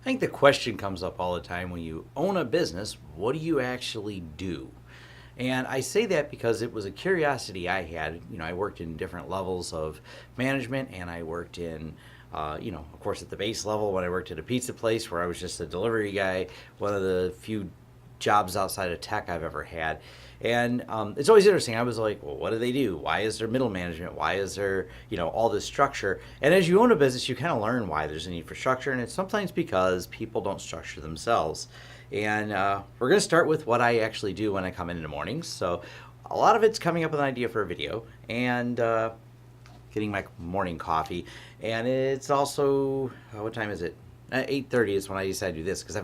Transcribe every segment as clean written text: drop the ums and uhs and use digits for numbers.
think the question comes up all the time when you own a business, what do you actually do? And I say that because it was a curiosity I had. I worked in different levels of management, and I worked in, of course, at the base level when I worked at a pizza place where I was just a delivery guy, one of the few jobs outside of tech I've ever had. And it's always interesting. I was like, well, what do they do? Why is there middle management? Why is there, all this structure? And as you own a business, you kind of learn why there's a need for structure. And it's sometimes because people don't structure themselves. And we're going to start with what I actually do when I come in the mornings. So a lot of it's coming up with an idea for a video and getting my morning coffee. And it's also, what time is it? 8:30 is when I decided to do this because I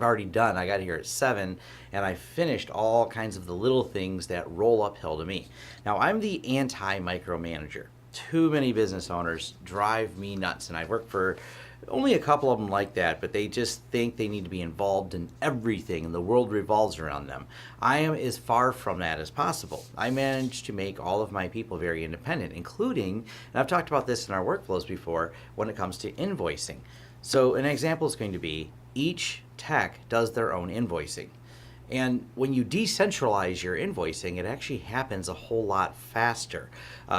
got here at 7 and I finished all kinds of the little things that roll uphill to me. Now, I'm the anti-micromanager. Too many business owners drive me nuts, and I've worked for only a couple of them like that, but they just think they need to be involved in everything and the world revolves around them. I am as far from that as possible. I manage to make all of my people very independent, including, and I've talked about this in our workflows before, when it comes to invoicing. So an example is going to be each tech does their own invoicing. And when you decentralize your invoicing, it actually happens a whole lot faster.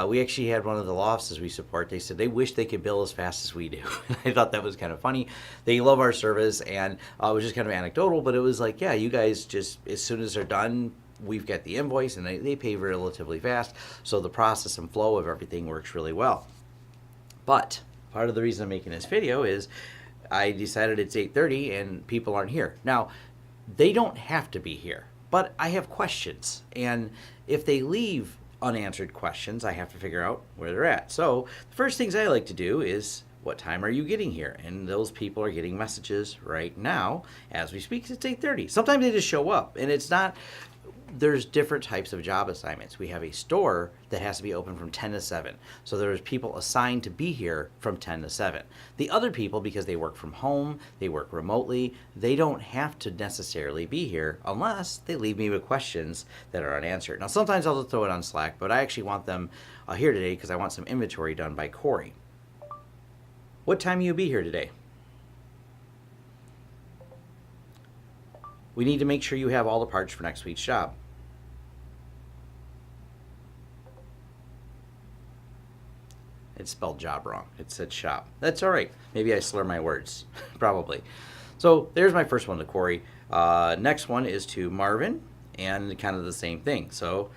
We actually had one of the law offices we support. They said they wish they could bill as fast as we do. I thought that was kind of funny. They love our service, and it was just kind of anecdotal, but it was like, yeah, you guys just, as soon as they're done, we've got the invoice, and they pay relatively fast. So the process and flow of everything works really well. But part of the reason I'm making this video is I decided it's 8:30 and people aren't here. Now, they don't have to be here, but I have questions. And if they leave unanswered questions, I have to figure out where they're at. So the first things I like to do is, what time are you getting here? And those people are getting messages right now as we speak. It's 8:30. Sometimes they just show up, and it's not. There's different types of job assignments. We have a store that has to be open from 10 to 7. So there's people assigned to be here from 10 to 7. The other people, because they work from home, they work remotely, they don't have to necessarily be here unless they leave me with questions that are unanswered. Now, sometimes I'll just throw it on Slack, but I actually want them here today because I want some inventory done by Corey. What time will you be here today? We need to make sure you have all the parts for next week's job. It spelled job wrong. It said shop. That's all right. Maybe I slur my words. Probably. So there's my first one to Corey. Next one is to Marvin, and kind of the same thing. So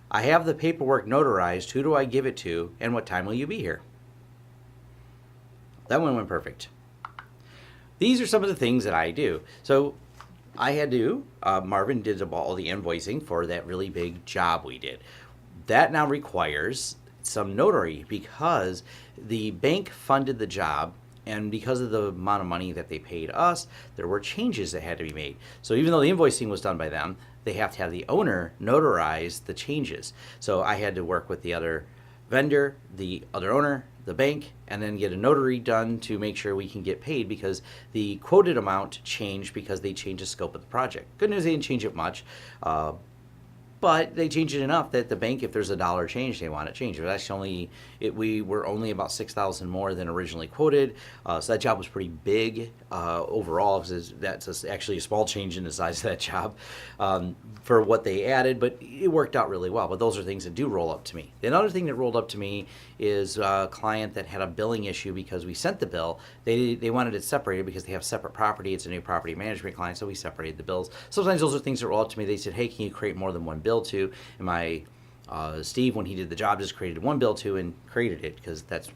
I have the paperwork notarized. Who do I give it to, and what time will you be here? That one went perfect. These are some of the things that I do. So I had to, Marvin did all the invoicing for that really big job we did. That now requires some notary because the bank funded the job, and because of the amount of money that they paid us, there were changes that had to be made. So even though the invoicing was done by them, they have to have the owner notarize the changes. So I had to work with the other vendor, the other owner, the bank, and then get a notary done to make sure we can get paid because the quoted amount changed because they changed the scope of the project. Good news, they didn't change it much, but they changed it enough that the bank, if there's a dollar change, they want it changed. It was actually we were only about $6,000 more than originally quoted, so that job was pretty big overall. Because that's actually a small change in the size of that job for what they added, but it worked out really well. But those are things that do roll up to me. Another thing that rolled up to me is a client that had a billing issue because we sent the bill. They wanted it separated because they have separate property. It's a new property management client, so we separated the bills. Sometimes those are things that roll up to me. They said, hey, can you create more than one bill to? And my Steve, when he did the job, just created one bill to and created it because that's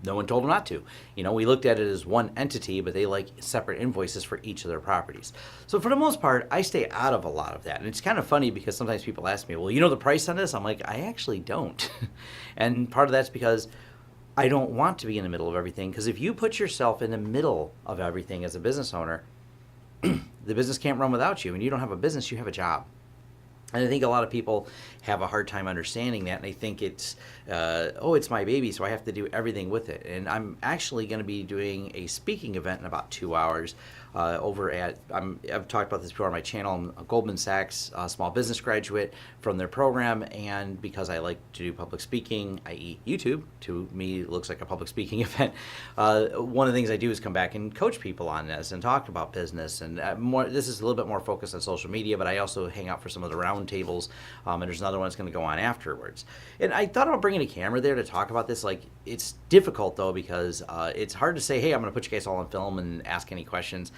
no one told him not to. We looked at it as one entity, but they like separate invoices for each of their properties. So for the most part, I stay out of a lot of that. And it's kind of funny because sometimes people ask me, well, you know the price on this? I'm like, I actually don't. And part of that's because I don't want to be in the middle of everything, because if you put yourself in the middle of everything as a business owner, the business can't run without you. And you don't have a business, you have a job. And I think a lot of people have a hard time understanding that, and they think it's my baby, so I have to do everything with it. And I'm actually going to be doing a speaking event in about 2 hours over at, I've talked about this before on my channel. I'm a Goldman Sachs small business graduate from their program, and because I like to do public speaking, i.e. YouTube, to me it looks like a public speaking event. One of the things I do is come back and coach people on this and talk about business, and this is a little bit more focused on social media, but I also hang out for some of the round tables, and there's another one that's going to go on afterwards. And I thought about bringing a camera there to talk about this. Like, it's difficult though, because it's hard to say, hey, I'm going to put you guys all on film and ask any questions.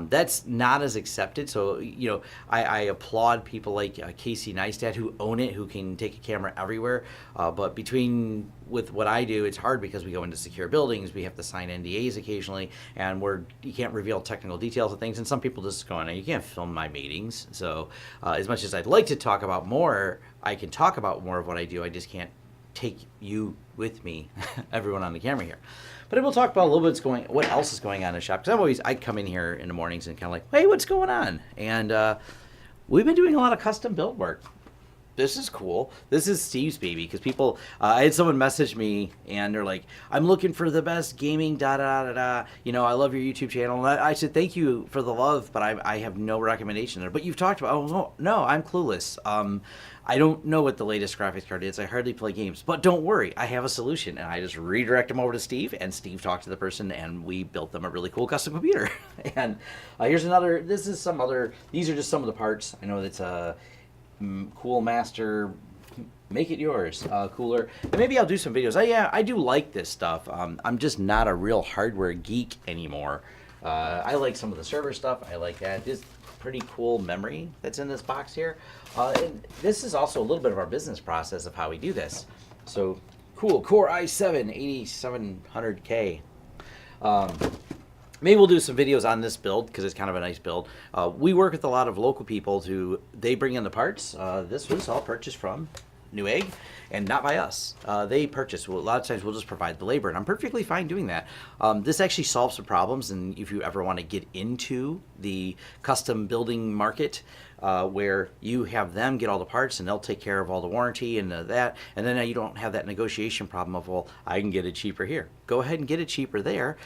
That's not as accepted. So, I applaud people like Casey Neistat who own it, who can take a camera everywhere. But with what I do, it's hard because we go into secure buildings. We have to sign NDAs occasionally, and you can't reveal technical details of things. And some people just go, you can't film my meetings. So as much as I'd like to talk about more, I can talk about more of what I do. I just can't take you with me, everyone on the camera here. But I will talk about a little bit what else is going on in the shop. Because I come in here in the mornings and kind of like, hey, what's going on? And we've been doing a lot of custom build work. This is cool. This is Steve's baby, because people, I had someone message me and they're like, I'm looking for the best gaming, da da da da. I love your YouTube channel. And I said, thank you for the love, but I have no recommendation there. But you've talked about, no, I'm clueless. I don't know what the latest graphics card is. I hardly play games, but don't worry, I have a solution. And I just redirect them over to Steve, and Steve talked to the person, and we built them a really cool custom computer. And here's another. These are just some of the parts. I know that's a Cool Master, make it yours, cooler. And maybe I'll do some videos. I do like this stuff. I'm just not a real hardware geek anymore. I like some of the server stuff. I like that. It's pretty cool memory that's in this box here. And this is also a little bit of our business process of how we do this. So cool, Core i7 8700K. Maybe we'll do some videos on this build because it's kind of a nice build. We work with a lot of local people they bring in the parts. This was all purchased from Newegg and not by us. They purchase. A lot of times we'll just provide the labor, and I'm perfectly fine doing that. This actually solves some problems, and if you ever want to get into the custom building market, where you have them get all the parts and they'll take care of all the warranty and that, and then you don't have that negotiation problem of, well, I can get it cheaper here. Go ahead and get it cheaper there.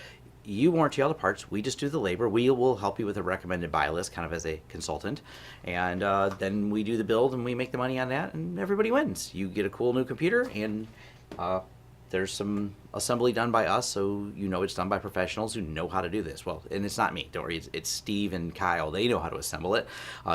You warranty all the parts. We just do the labor. We will help you with a recommended buy list, kind of as a consultant. And then we do the build, and we make the money on that, and everybody wins. You get a cool new computer, and there's some assembly done by us, so it's done by professionals who know how to do this. Well, and it's not me. Don't worry. It's Steve and Kyle. They know how to assemble it.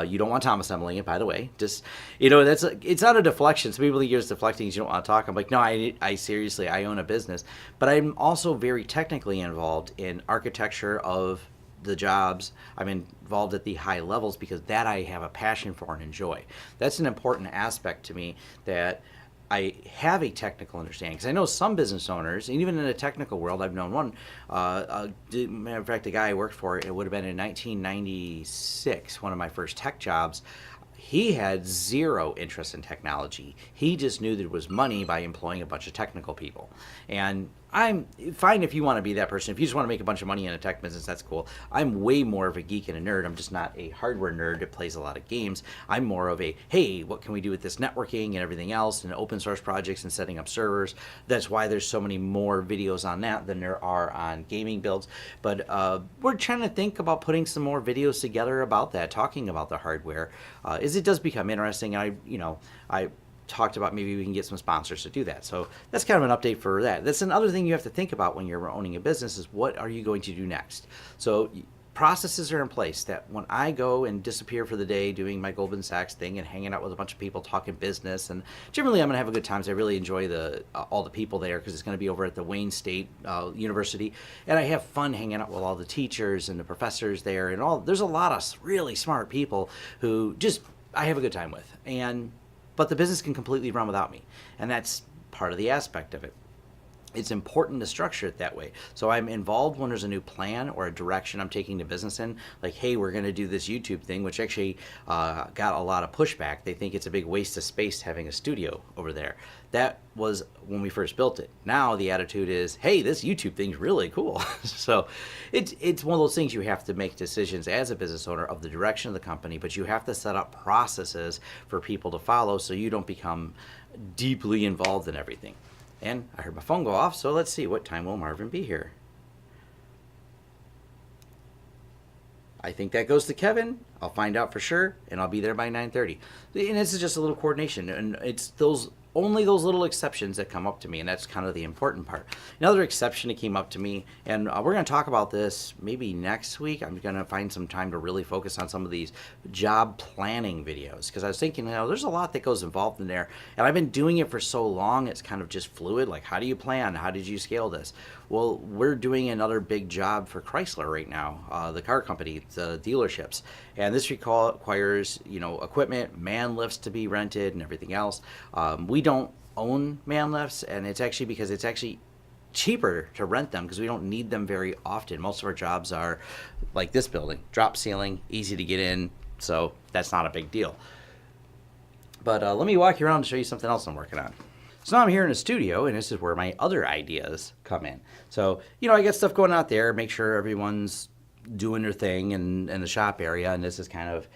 You don't want Tom assembling it, by the way. Just, it's not a deflection. Some people think it's deflecting because you don't want to talk. I'm like, no, I seriously, I own a business. But I'm also very technically involved in architecture of the jobs. I'm involved at the high levels because that I have a passion for and enjoy. That's an important aspect to me, that I have a technical understanding, because I know some business owners, and even in the technical world, I've known one. Matter of fact, the guy I worked for, it would have been in 1996, one of my first tech jobs. He had zero interest in technology. He just knew there was money by employing a bunch of technical people. And I'm fine if you want to be that person. If you just want to make a bunch of money in a tech business, that's cool. I'm way more of a geek and a nerd. I'm just not a hardware nerd that plays a lot of games. I'm more of a, hey, what can we do with this networking and everything else, and open source projects and setting up servers. That's why there's so many more videos on that than there are on gaming builds. But we're trying to think about putting some more videos together about that, talking about the hardware, as it does become interesting. I talked about maybe we can get some sponsors to do that. So that's kind of an update for that. That's another thing you have to think about when you're owning a business, is what are you going to do next? So processes are in place that when I go and disappear for the day doing my Goldman Sachs thing and hanging out with a bunch of people talking business, and generally I'm going to have a good time. I really enjoy all the people there, because it's going to be over at the Wayne State University, and I have fun hanging out with all the teachers and the professors there, and there's a lot of really smart people who I have a good time with. But the business can completely run without me, and that's part of the aspect of it. it's important to structure it that way. So I'm involved when there's a new plan or a direction I'm taking the business in. Like, hey, we're going to do this YouTube thing, which actually got a lot of pushback. They think it's a big waste of space having a studio over there. That was when we first built it. Now the attitude is, hey, this YouTube thing's really cool. So it's one of those things you have to make decisions as a business owner of the direction of the company, but you have to set up processes for people to follow so you don't become deeply involved in everything. And I heard my phone go off, so let's see, what time will Marvin be here? I think that goes to Kevin. I'll find out for sure, and I'll be there by 9:30. And this is just a little coordination, and it's only those little exceptions that come up to me, and that's kind of the important part. Another exception that came up to me, and we're going to talk about this maybe next week. I'm going to find some time to really focus on some of these job planning videos, because I was thinking, there's a lot that goes involved in there, and I've been doing it for so long, it's kind of just fluid. Like, how do you plan? How did you scale this? Well, we're doing another big job for Chrysler right now, the car company, the dealerships, and this requires, equipment, man lifts to be rented, and everything else. We don't own man lifts, and it's actually because it's actually cheaper to rent them because we don't need them very often. Most of our jobs are like this building, drop ceiling, easy to get in, so that's not a big deal. But let me walk you around and show you something else I'm working on. So now I'm here in the studio, and this is where my other ideas come in. So, I got stuff going out there, make sure everyone's doing their thing in the shop area, and this is kind of,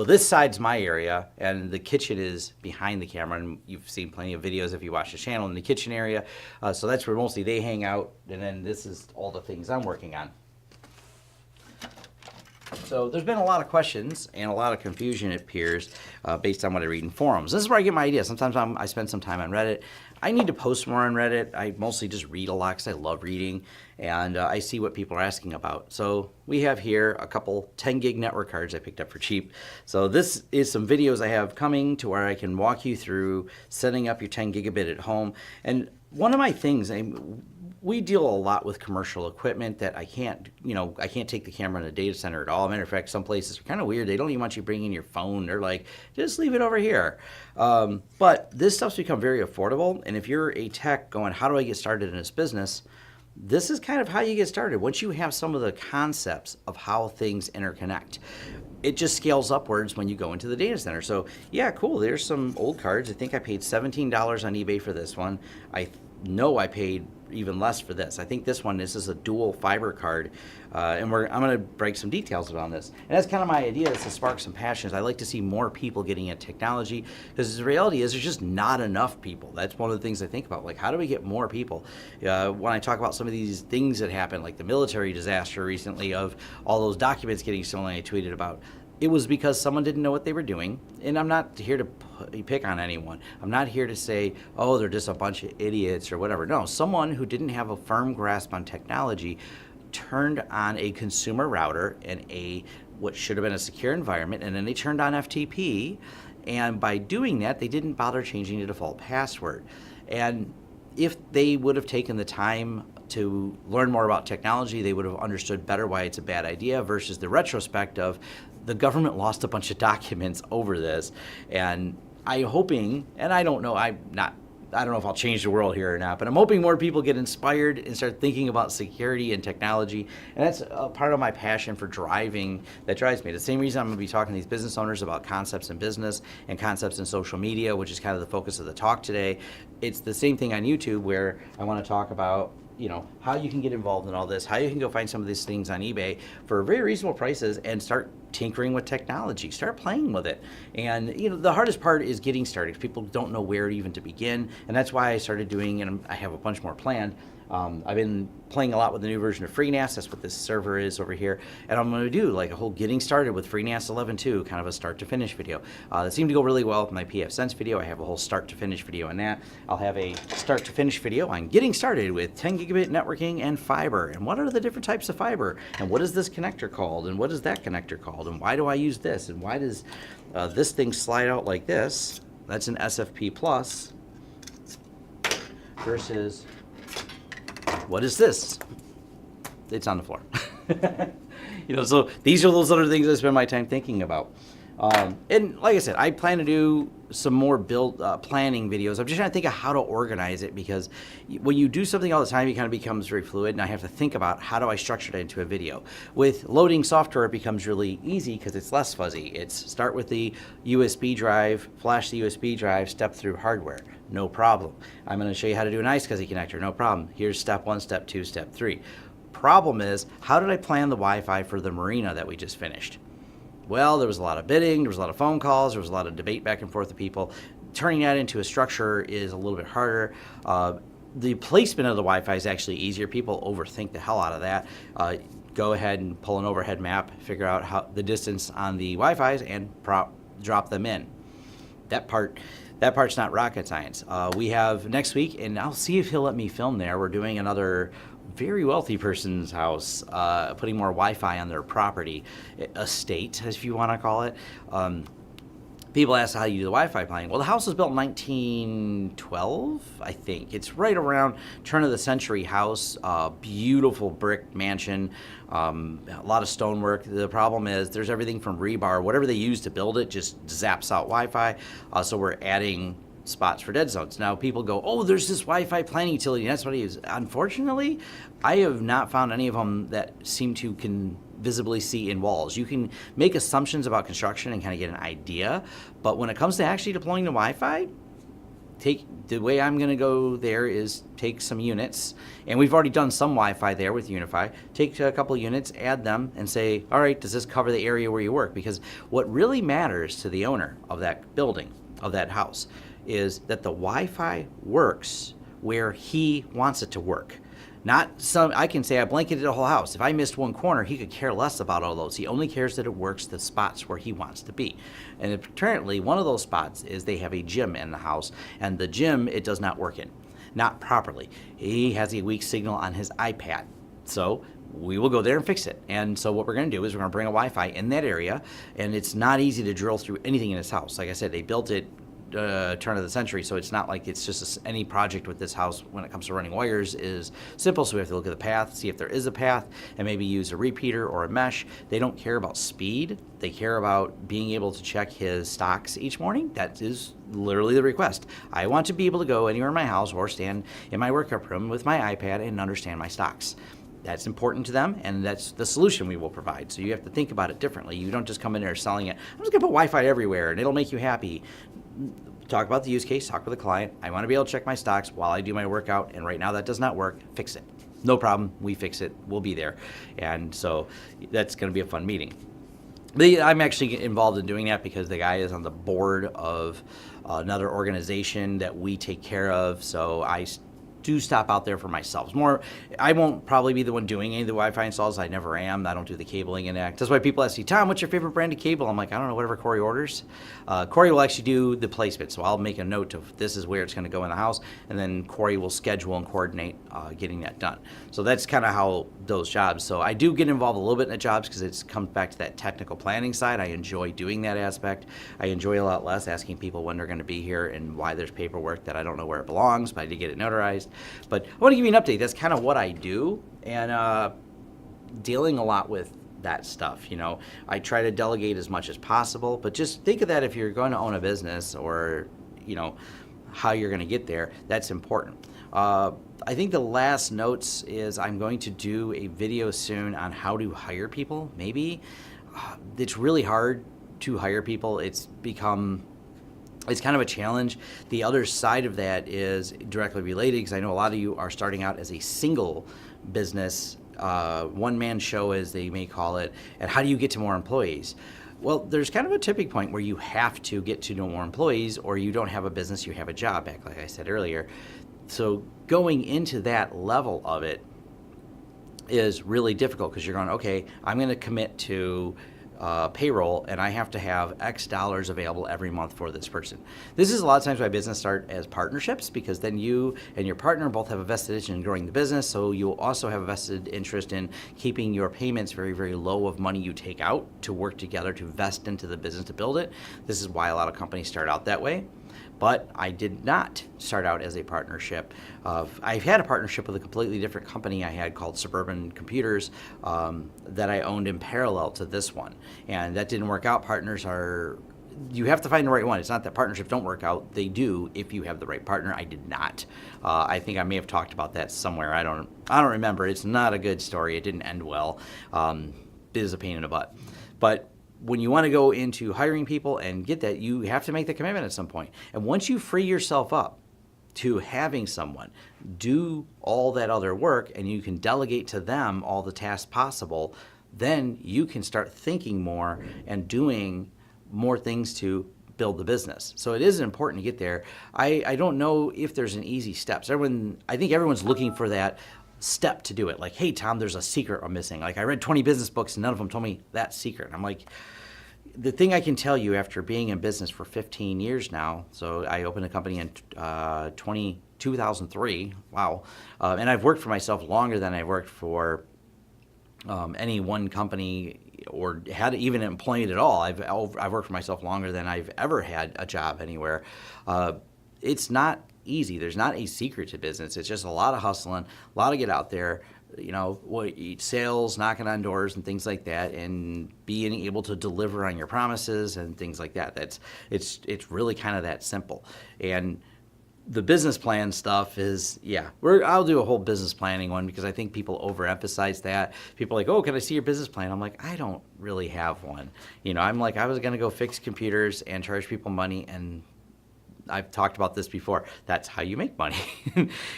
this side's my area, and the kitchen is behind the camera, and you've seen plenty of videos if you watch the channel in the kitchen area. So that's where mostly they hang out, and then this is all the things I'm working on. So there's been a lot of questions and a lot of confusion, it appears, based on what I read in forums. This is where I get my ideas. Sometimes I spend some time on Reddit. I need to post more on Reddit. I mostly just read a lot because I love reading, and I see what people are asking about. So we have here a couple 10 gig network cards I picked up for cheap. So this is some videos I have coming to where I can walk you through setting up your 10 gigabit at home. And one of my things, we deal a lot with commercial equipment that I can't take the camera in a data center at all. Matter of fact, some places are kind of weird. They don't even want you bringing your phone. They're like, just leave it over here. But this stuff's become very affordable. And if you're a tech going, how do I get started in this business? This is kind of how you get started. Once you have some of the concepts of how things interconnect, it just scales upwards when you go into the data center. So yeah, cool. There's some old cards. I think I paid $17 on eBay for this one. I know I paid even less for this. I think this is a dual fiber card, and I'm going to break some details about this. And that's kind of my idea, is to spark some passions. I like to see more people getting into technology, because the reality is there's just not enough people. That's one of the things I think about. Like, how do we get more people? When I talk about some of these things that happened, like the military disaster recently of all those documents getting stolen, I tweeted about, it was because someone didn't know what they were doing. And I'm not here to pick on anyone. I'm not here to say, oh, they're just a bunch of idiots or whatever. No, someone who didn't have a firm grasp on technology turned on a consumer router in what should have been a secure environment, and then they turned on FTP. And by doing that, they didn't bother changing the default password. And if they would have taken the time to learn more about technology, they would have understood better why it's a bad idea, versus the retrospect of the government lost a bunch of documents over this. And I'm hoping, and I don't know if I'll change the world here or not, but I'm hoping more people get inspired and start thinking about security and technology. And that's a part of my passion for that drives me. The same reason I'm going to be talking to these business owners about concepts in business and concepts in social media, which is kind of the focus of the talk today. It's the same thing on YouTube, where I want to talk about how you can get involved in all this, how you can go find some of these things on eBay for very reasonable prices and start tinkering with technology, start playing with it. And the hardest part is getting started. People don't know where even to begin, and that's why I started doing, and I have a bunch more planned. I've been playing a lot with the new version of FreeNAS. That's what this server is over here. And I'm going to do like a whole getting started with FreeNAS 11.2, kind of a start to finish video. That seemed to go really well with my pfSense video. I have a whole start to finish video on that. I'll have a start to finish video on getting started with 10 gigabit networking and fiber. And what are the different types of fiber? And what is this connector called? And what is that connector called? And why do I use this? And why does this thing slide out like this? That's an SFP plus versus what is this? It's on the floor. So these are those other things I spend my time thinking about. And like I said, I plan to do some more build planning videos. I'm just trying to think of how to organize it, because when you do something all the time, it kind of becomes very fluid, and I have to think about how do I structure it into a video. With loading software, it becomes really easy because it's less fuzzy. It's start with the USB drive, flash the USB drive, step through hardware. No problem. I'm going to show you how to do an iSCSI connector. No problem. Here's step 1, step 2, step 3. Problem is, how did I plan the Wi-Fi for the marina that we just finished? Well, there was a lot of bidding, there was a lot of phone calls, there was a lot of debate back and forth with people. Turning that into a structure is a little bit harder. The placement of the Wi-Fi is actually easier. People overthink the hell out of that. Go ahead and pull an overhead map, figure out how the distance on the Wi-Fi's, and drop them in. That part's not rocket science. We have next week, and I'll see if he'll let me film there. We're doing another very wealthy person's house, putting more Wi-Fi on their property, estate, if you want to call it. People ask how you do the Wi-Fi planning. Well, the house was built in 1912, I think. It's right around turn of the century house, beautiful brick mansion, a lot of stonework. The problem is there's everything from rebar, whatever they use to build it just zaps out Wi-Fi. So we're adding spots for dead zones. Now people go, oh, there's this Wi-Fi planning utility, and that's what I use. Unfortunately, I have not found any of them that seem to visibly see in walls. You can make assumptions about construction and kind of get an idea, but when it comes to actually deploying the Wi-Fi, the way I'm going to go there is take some units, and we've already done some Wi-Fi there with UniFi. Take a couple units, add them, and say, all right, does this cover the area where you work? Because what really matters to the owner of that building, of that house, is that the Wi-Fi works where he wants it to work. I can say I blanketed the whole house. If I missed one corner, he could care less about all those. He only cares that it works the spots where he wants to be. And apparently one of those spots is they have a gym in the house, and the gym it does not work in, not properly. He has a weak signal on his iPad. So we will go there and fix it. And so what we're going to do is we're going to bring a Wi-Fi in that area, and it's not easy to drill through anything in his house. Like I said, they built it turn of the century, so it's not like it's just any project with this house when it comes to running wires is simple. So we have to look at the path, see if there is a path, and maybe use a repeater or a mesh. They don't care about speed. They care about being able to check his stocks each morning. That is literally the request. I want to be able to go anywhere in my house or stand in my workout room with my iPad and understand my stocks. That's important to them, and that's the solution we will provide. So you have to think about it differently. You don't just come in there selling it. I'm just going to put Wi-Fi everywhere, and it'll make you happy. Talk about the use case, talk with the client. I want to be able to check my stocks while I do my workout, and right now that does not work. Fix it. No problem. We fix it. We'll be there. And so that's going to be a fun meeting. I'm actually involved in doing that because the guy is on the board of another organization that we take care of. So I do stop out there for myself. I won't probably be the one doing any of the Wi-Fi installs. I never am. I don't do the cabling and that. That's why people ask me, Tom, what's your favorite brand of cable? I'm like, I don't know, whatever Corey orders. Corey will actually do the placement. So I'll make a note of this is where it's going to go in the house, and then Corey will schedule and coordinate getting that done. So that's kind of how those jobs. So I do get involved a little bit in the jobs because it comes back to that technical planning side. I enjoy doing that aspect. I enjoy a lot less asking people when they're going to be here and why there's paperwork that I don't know where it belongs, but I did get it notarized. But I want to give you an update. That's kind of what I do, and dealing a lot with that stuff. I try to delegate as much as possible, but just think of that if you're going to own a business or, how you're going to get there. That's important. I think the last notes is I'm going to do a video soon on how to hire people. Maybe it's really hard to hire people. It's kind of a challenge. The other side of that is directly related because I know a lot of you are starting out as a single business, one-man show as they may call it, and how do you get to more employees? Well, there's kind of a tipping point where you have to get to know more employees or you don't have a business, you have a job back, like I said earlier. So going into that level of it is really difficult because you're going, okay, I'm going to commit to payroll, and I have to have X dollars available every month for this person. This is a lot of times why business start as partnerships, because then you and your partner both have a vested interest in growing the business, so you'll also have a vested interest in keeping your payments very, very low of money you take out to work together to vest into the business to build it. This is why a lot of companies start out that way. But I did not start out as a partnership. I've had a partnership with a completely different company I had called Suburban Computers that I owned in parallel to this one. And that didn't work out. Partners are, you have to find the right one. It's not that partnerships don't work out. They do if you have the right partner. I did not. I think I may have talked about that somewhere. I don't remember. It's not a good story. It didn't end well. It is a pain in the butt. But when you want to go into hiring people and get that, you have to make the commitment at some point. And once you free yourself up to having someone do all that other work and you can delegate to them all the tasks possible, then you can start thinking more and doing more things to build the business. So it is important to get there. I don't know if there's an easy steps. I think everyone's looking for that step to do it. Like, hey, Tom, there's a secret I'm missing. Like, I read 20 business books and none of them told me that secret. I'm like, the thing I can tell you after being in business for 15 years now, so I opened a company in 2003, wow, and I've worked for myself longer than I've worked for any one company or had even employment at all. I've worked for myself longer than I've ever had a job anywhere. It's not easy. There's not a secret to business. It's just a lot of hustling, a lot of get out there, sales, knocking on doors and things like that, and being able to deliver on your promises and things like that. It's really kind of that simple. And the business plan stuff is, I'll do a whole business planning one because I think people overemphasize that. People are like, oh, can I see your business plan? I'm like, I don't really have one. I'm like, I was going to go fix computers and charge people money, and I've talked about this before. That's how you make money.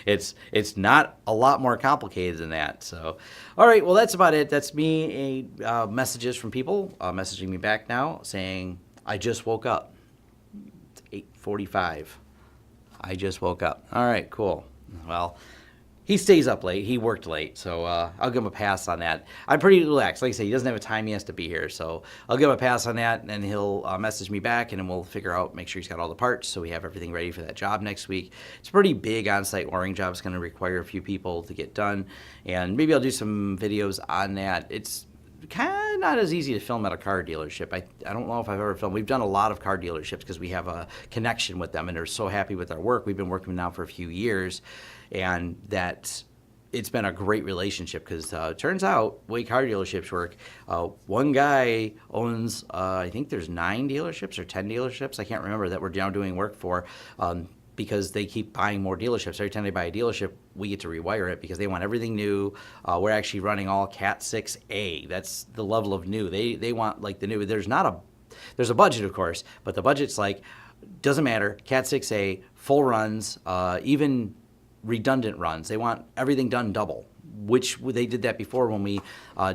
It's not a lot more complicated than that. So, all right, well, that's about it. That's me, messages from people messaging me back now saying, I just woke up. It's 8:45. I just woke up. All right, cool. Well, he stays up late. He worked late, so I'll give him a pass on that. I'm pretty relaxed. Like I say, he doesn't have a time he has to be here, so I'll give him a pass on that, and then he'll message me back, and then we'll figure out, make sure he's got all the parts, so we have everything ready for that job next week. It's a pretty big on-site wiring job. It's going to require a few people to get done, and maybe I'll do some videos on that. It's kind of not as easy to film at a car dealership. I don't know if I've ever filmed. We've done a lot of car dealerships because we have a connection with them, and they're so happy with our work. We've been working now for a few years, and that it's been a great relationship because it turns out the way car dealerships work, one guy owns, I think there's 9 dealerships or 10 dealerships, I can't remember, that we're now doing work for, because they keep buying more dealerships. Every time they buy a dealership, we get to rewire it because they want everything new. We're actually running all Cat 6A. That's the level of new. They want like the new. There's a budget, of course, but the budget's like, doesn't matter, Cat 6A, full runs, even redundant runs. They want everything done double, which they did that before when we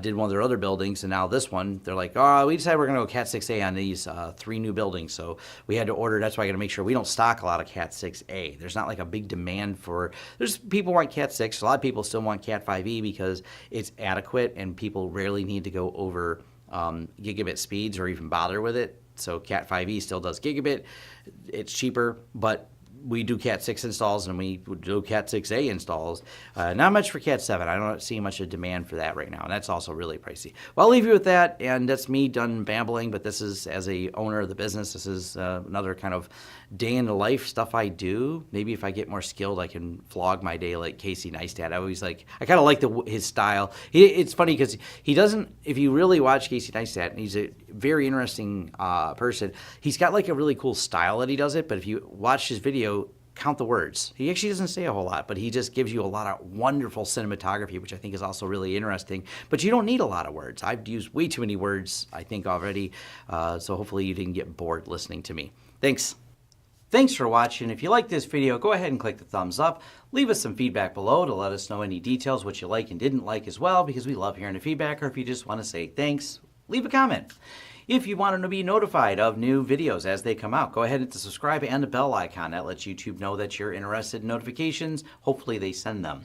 did one of their other buildings, and now this one, they're like, oh, we decided we're going to go Cat 6A on these 3 new buildings, so we had to order. That's why I got to make sure we don't stock a lot of Cat 6A. There's not like a big demand for, there's people want Cat 6, a lot of people still want Cat 5e because it's adequate and people rarely need to go over gigabit speeds or even bother with it. So Cat 5e still does gigabit. It's cheaper, but we do Cat 6 installs and we do Cat 6A installs. Not much for Cat 7. I don't see much of demand for that right now, and that's also really pricey. Well, I'll leave you with that, and that's me done babbling, but this is, as a owner of the business, this is another kind of day in the life stuff I do. Maybe if I get more skilled, I can vlog my day like Casey Neistat. I kind of like his style. It's funny because he doesn't, if you really watch Casey Neistat, and he's a very interesting person, he's got like a really cool style that he does it, but if you watch his video, count the words. He actually doesn't say a whole lot, but he just gives you a lot of wonderful cinematography, which I think is also really interesting. But you don't need a lot of words. I've used way too many words, I think, already, so hopefully you didn't get bored listening to me. Thanks. Thanks for watching. If you like this video, go ahead and click the thumbs up. Leave us some feedback below to let us know any details, what you like and didn't like as well, because we love hearing the feedback. Or if you just want to say thanks, leave a comment. If you want to be notified of new videos as they come out, go ahead and hit the subscribe and the bell icon. That lets YouTube know that you're interested in notifications. Hopefully they send them,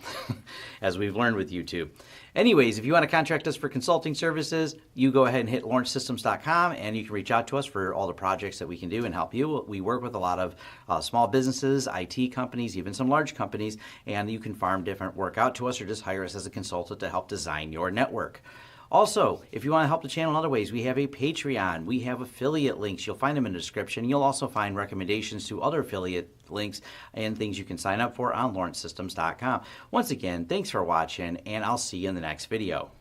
as we've learned with YouTube. Anyways, if you want to contract us for consulting services, you go ahead and hit lawrencesystems.com, and you can reach out to us for all the projects that we can do and help you. We work with a lot of small businesses, IT companies, even some large companies, and you can farm different work out to us or just hire us as a consultant to help design your network. Also, if you want to help the channel in other ways, we have a Patreon. We have affiliate links. You'll find them in the description. You'll also find recommendations to other affiliate links and things you can sign up for on lawrencesystems.com. Once again, thanks for watching, and I'll see you in the next video.